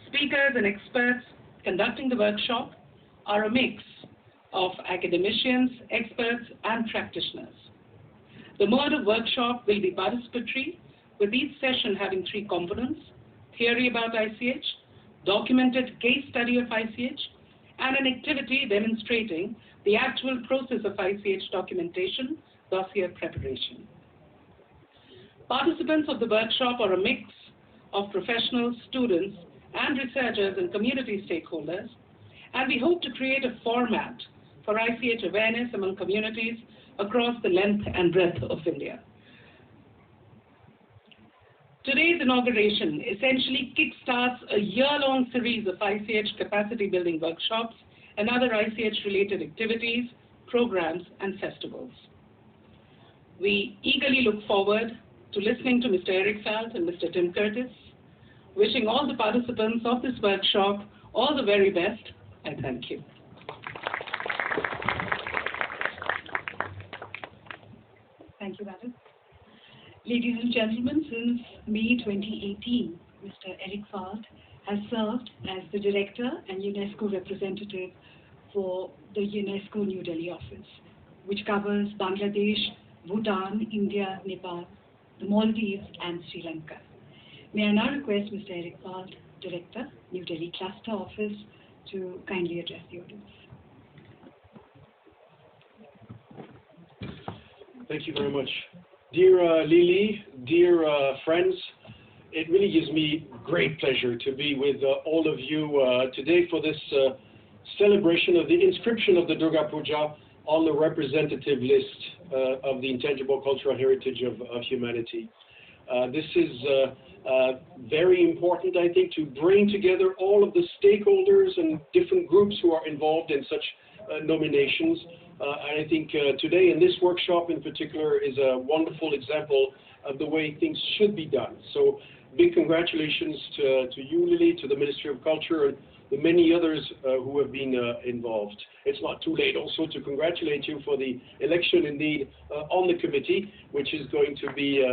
Speakers and experts conducting the workshop are a mix of academicians, experts, and practitioners. The mode of workshop will be participatory, with each session having 3 components: theory about ICH, documented case study of ICH, and an activity demonstrating the actual process of ICH documentation, dossier preparation. Participants of the workshop are a mix of professionals, students, and researchers and community stakeholders, and we hope to create a format for ICH awareness among communities across the length and breadth of India. Today's inauguration essentially kickstarts a year-long series of ICH capacity building workshops and other ICH-related activities, programs, and festivals. We eagerly look forward to listening to Mr. Eric Falt and Mr. Tim Curtis. Wishing all the participants of this workshop all the very best, I thank you. Thank you, Madam. Ladies and gentlemen, since May 2018, Mr. Eric Falt has served as the Director and UNESCO representative for the UNESCO New Delhi office, which covers Bangladesh, Bhutan, India, Nepal, the Maldives, and Sri Lanka. May I now request Mr. Eric Falt, Director, New Delhi Cluster Office, to kindly address the audience. Thank you very much. Dear Lily, dear friends, it really gives me great pleasure to be with all of you today for this celebration of the inscription of the Durga Puja on the representative list of the Intangible Cultural Heritage of humanity. This is very important, I think, to bring together all of the stakeholders and different groups who are involved in such nominations. And I think today in this workshop in particular is a wonderful example of the way things should be done. So big congratulations to you, Lily, to the Ministry of Culture, and the many others who have been involved. It's not too late also to congratulate you for the election indeed on the committee, which is going to be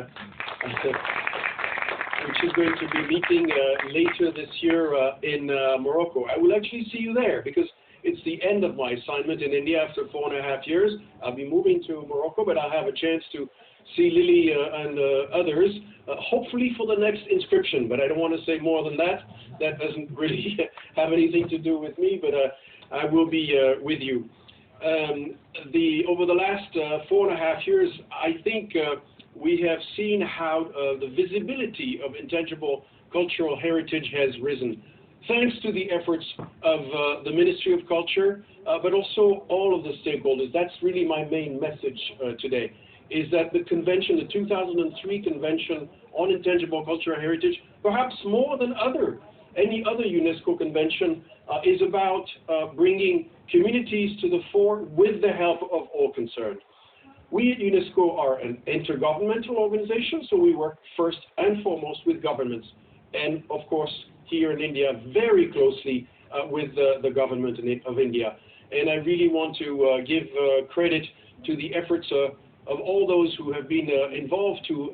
meeting later this year in Morocco. I will actually see you there because it's the end of my assignment in India after 4.5 years. I'll be moving to Morocco, but I'll have a chance to see Lily and others, hopefully for the next inscription, but I don't want to say more than that. That doesn't really have anything to do with me, but I will be with you. Over the last 4.5 years, I think we have seen how the visibility of intangible cultural heritage has risen, thanks to the efforts of the Ministry of Culture, but also all of the stakeholders. That's really my main message today, is that the convention, the 2003 Convention on Intangible Cultural Heritage, perhaps more than any other UNESCO convention, is about bringing communities to the fore with the help of all concerned. We at UNESCO are an intergovernmental organization, so we work first and foremost with governments, and of course here in India very closely with the government of India. And I really want to give credit to the efforts of all those who have been involved to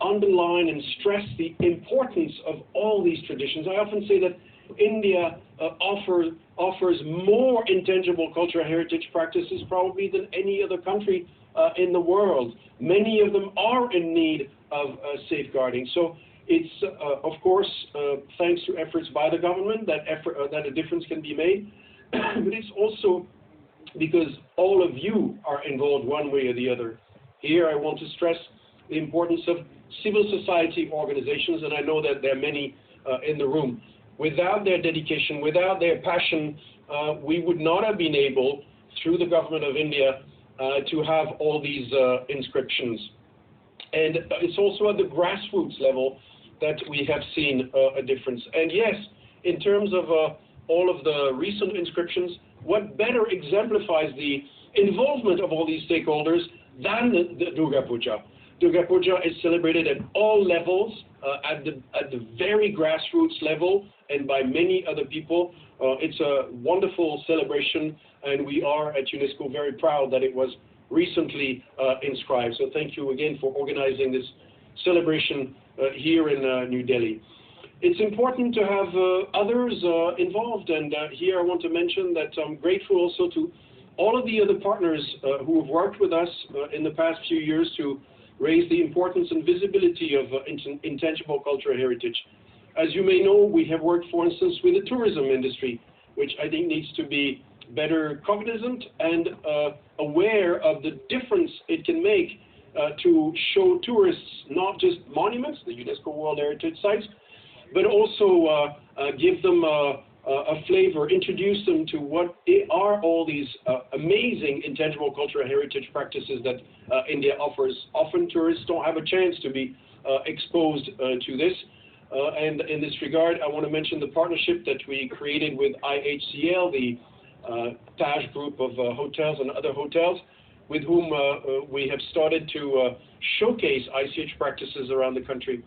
underline and stress the importance of all these traditions. I often say that India offers more intangible cultural heritage practices probably than any other country in the world. Many of them are in need of safeguarding. So it's, of course, thanks to efforts by the government that a difference can be made, but it's also because all of you are involved one way or the other. Here I want to stress the importance of civil society organizations, and I know that there are many in the room. Without their dedication, without their passion, we would not have been able, through the government of India, to have all these inscriptions. And it's also at the grassroots level that we have seen a difference. And yes, in terms of all of the recent inscriptions, what better exemplifies the involvement of all these stakeholders than the Durga Puja? Durga Puja is celebrated at all levels, at the very grassroots level, and by many other people. It's a wonderful celebration, and we are at UNESCO very proud that it was recently inscribed. So thank you again for organizing this celebration here in New Delhi. it's important to have others involved, and here I want to mention that I'm grateful also to all of the other partners who have worked with us in the past few years to raise the importance and visibility of intangible cultural heritage. As you may know, we have worked, for instance, with the tourism industry, which I think needs to be better cognizant and aware of the difference it can make to show tourists not just monuments, the UNESCO World Heritage Sites, but also give them a flavor, introduce them to what are all these amazing intangible cultural heritage practices that India offers. Often tourists don't have a chance to be exposed to this. And in this regard, I want to mention the partnership that we created with IHCL, the Taj group of hotels and other hotels, with whom we have started to showcase ICH practices around the country.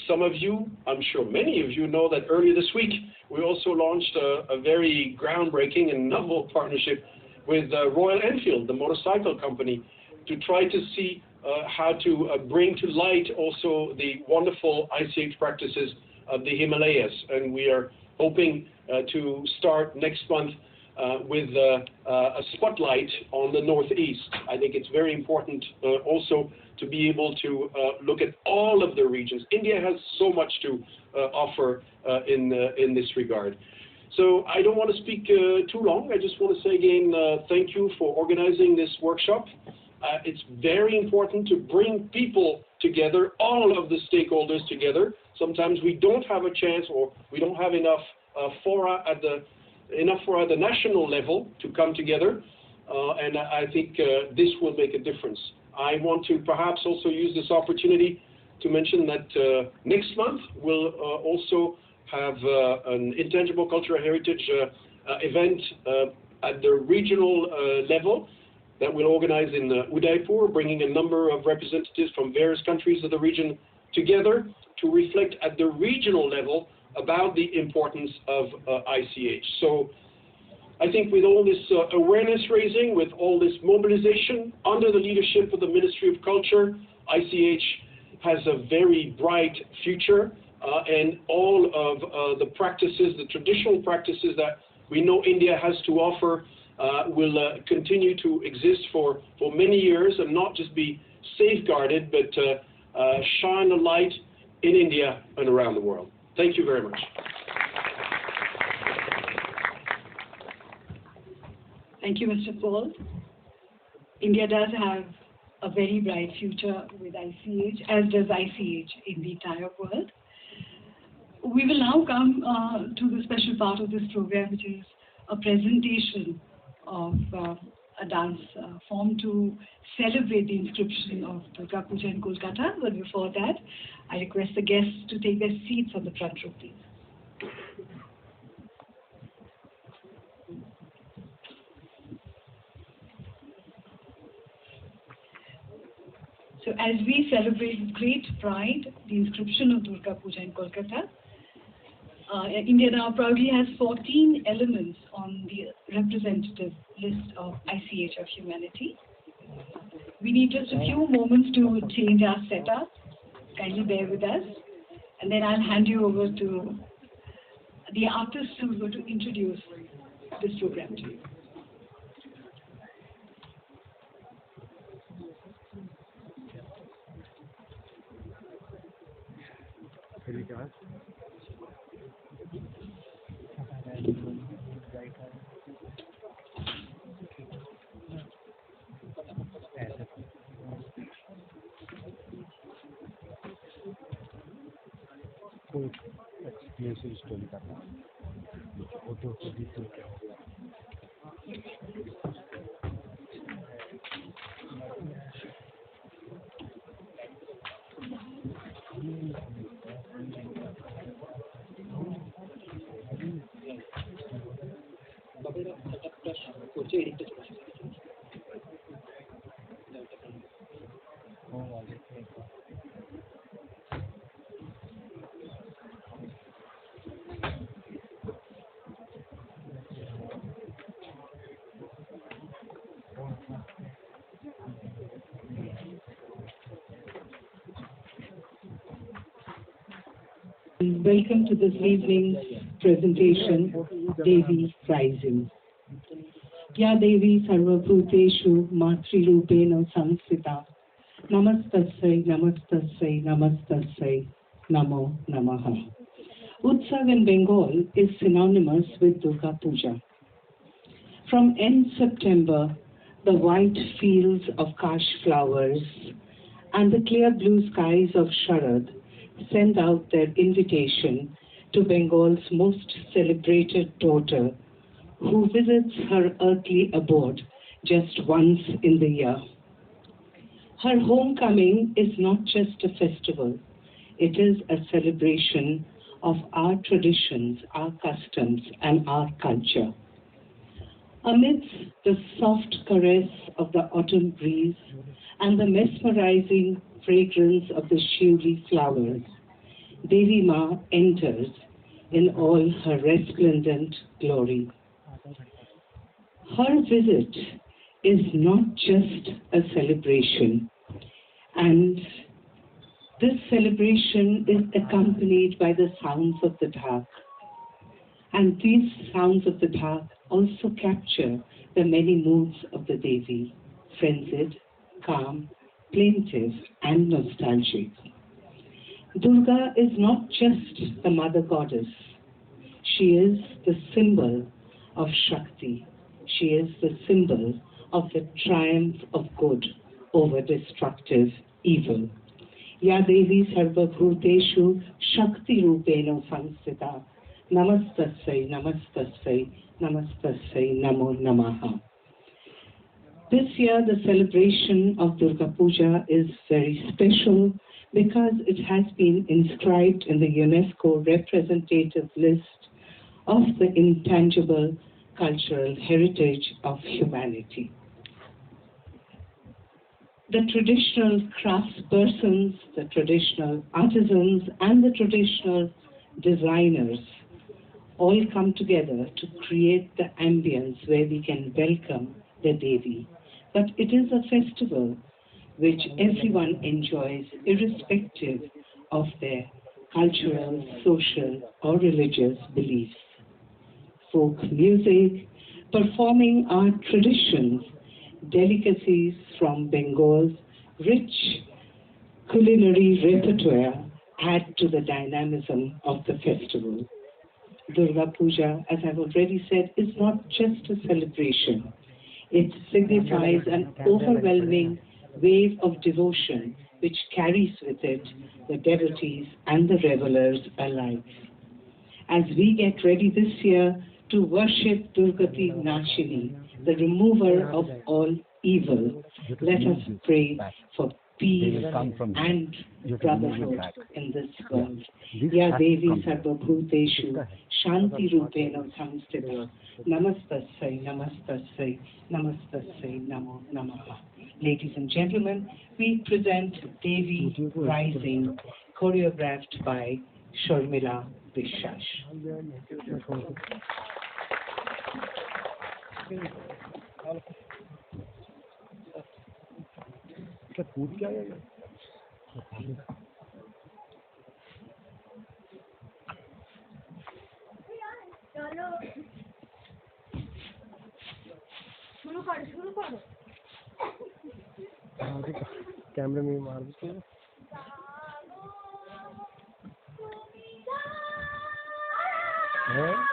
Some of you, I'm sure many of you, know that earlier this week we also launched a very groundbreaking and novel partnership with Royal Enfield, the motorcycle company, to try to see how to bring to light also the wonderful ICH practices of the Himalayas. And we are hoping to start next month with a spotlight on the Northeast. I think it's very important also to be able to look at all of the regions. India has so much to offer in this regard. So I don't want to speak too long. I just want to say again, thank you for organizing this workshop. It's very important to bring people together, all of the stakeholders together. Sometimes we don't have a chance, or we don't have enough fora at the national level to come together, and I think this will make a difference. I want to perhaps also use this opportunity to mention that next month we'll also have an intangible cultural heritage event at the regional level that we'll organize in Udaipur, bringing a number of representatives from various countries of the region together to reflect at the regional level about the importance of ICH. So I think with all this awareness raising, with all this mobilization under the leadership of the Ministry of Culture, ICH has a very bright future, and all of the practices, the traditional practices that we know India has to offer will continue to exist for many years, and not just be safeguarded, but shine a light in India and around the world. Thank you very much. Thank you, Mr. Paul. India does have a very bright future with ICH, as does ICH in the entire world. We will now come to the special part of this program, which is a presentation of a dance form to celebrate the inscription of Durga Puja in Kolkatta. But before that, I request the guests to take their seats on the front row, please. So as we celebrate with great pride the inscription of Durga Puja in Kolkata, India now proudly has 14 elements on the representative list of ICH of humanity. We need just a few moments to change our setup. Kindly bear with us. And then I'll hand you over to the artists who are going to introduce this program to you. Welcome to this evening's presentation, Devi Rising. Ya Devi Sarvabhuteshu Matrirupena Samsita. Namastasai, Namastasai, Namastasai, Namo Namaha. Utsav in Bengal is synonymous with Durga Puja. From end September, the white fields of Kash flowers and the clear blue skies of Sharad send out their invitation to Bengal's most celebrated daughter, who visits her earthly abode just once in the year. Her homecoming is not just a festival, it is a celebration of our traditions, our customs, and our culture. Amidst the soft caress of the autumn breeze and the mesmerizing fragrance of the shiuli flowers, Devi Ma enters in all her resplendent glory. Her visit is not just a celebration, and this celebration is accompanied by the sounds of the dhak. And these sounds of the dhak also capture the many moods of the Devi: frenzied, calm, plaintive, and nostalgic. Durga is not just the mother goddess. She is the symbol of Shakti. She is the symbol of the triumph of good over destructive evil. Ya Devi Sarvabhuteshu Shakti Rupena Samsita. Namastasai, Namastasai, Namastasai, Namo Namaha. This year, the celebration of Durga Puja is very special because it has been inscribed in the UNESCO representative list of the Intangible Cultural Heritage of Humanity. The traditional craftspersons, the traditional artisans, and the traditional designers all come together to create the ambience where we can welcome the Devi. But it is a festival which everyone enjoys irrespective of their cultural, social, or religious beliefs. Folk music, performing our traditions, delicacies from Bengal's rich culinary repertoire add to the dynamism of the festival. Durga Puja, as I've already said, is not just a celebration. It signifies an overwhelming wave of devotion which carries with it the devotees and the revelers alike. As we get ready this year to worship Durgati Nashini, the remover of all evil, let us pray for peace and brotherhood in this world. Ya Devi Sarvabhuteshu Shanti Rupena Samstita. Namastasai, Namastasai, Namastasai, Namo Namaha. Ladies and gentlemen, we present Devi Rising, choreographed by Sharmila Bishash. कैमरे में मार दो है